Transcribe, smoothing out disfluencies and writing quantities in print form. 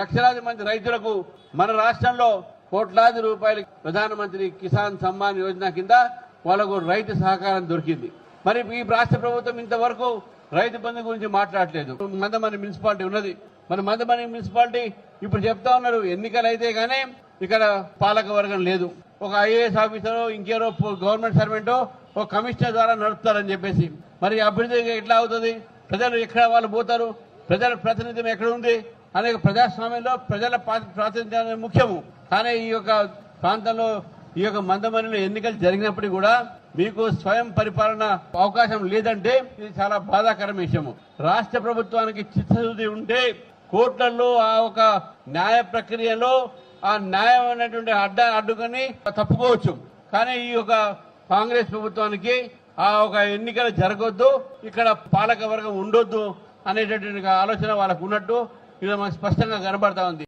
లక్షలాది మంది రైతులకు మన రాష్ట్రంలో కోట్లాది రూపాయలు ప్రధానమంత్రి కిసాన్ సమ్మాన్ యోజన కింద వాళ్ళకు రైతు సహకారం దొరికింది. మరి ఈ రాష్ట్ర ప్రభుత్వం ఇంతవరకు రైతు బంధు గురించి మాట్లాడలేదు. మందమరి మున్సిపాలిటీ ఉన్నది. మన మందమరి మున్సిపాలిటీ ఇప్పుడు చెప్తా ఉన్నారు ఎన్నికలు అయితే గానీ ఇక్కడ పాలక వర్గం లేదు. ఒక ఐఏఎస్ ఆఫీసర్ ఇంకేరో గవర్నమెంట్ సర్వెంటో ఒక కమిషనర్ ద్వారా నడుపుతారని చెప్పేసి మరి అభివృద్ధి ఎట్లా అవుతుంది? ప్రజలు ఎక్కడ వాళ్ళు పోతారు? ప్రజల ప్రాతినిధ్యం ఎక్కడ ఉంది? అనేక ప్రజాస్వామ్యంలో ప్రజల ప్రాతినిధ్యం ముఖ్యము. కానీ ఈ యొక్క ప్రాంతంలో ఈ యొక్క మందమరిలో ఎన్నికలు జరిగినప్పుడు కూడా మీకు స్వయం పరిపాలన అవకాశం లేదంటే ఇది చాలా బాధాకరమైన విషయము. రాష్ట్ర ప్రభుత్వానికి చిత్తశుద్ధి ఉంటే కోర్టులలో ఆ ఒక న్యాయ ప్రక్రియలో ఆ న్యాయమైనటువంటి అడ్డుకొని తప్పుకోవచ్చు. కానీ ఈ యొక్క కాంగ్రెస్ ప్రభుత్వానికి ఆ ఒక ఎన్నికలు జరగొద్దు, ఇక్కడ పాలక వర్గం ఉండొద్దు అనేటటువంటి ఆలోచన వాళ్ళకు ఉన్నట్టు ఇది మనకు స్పష్టంగా కనబడతా ఉంది.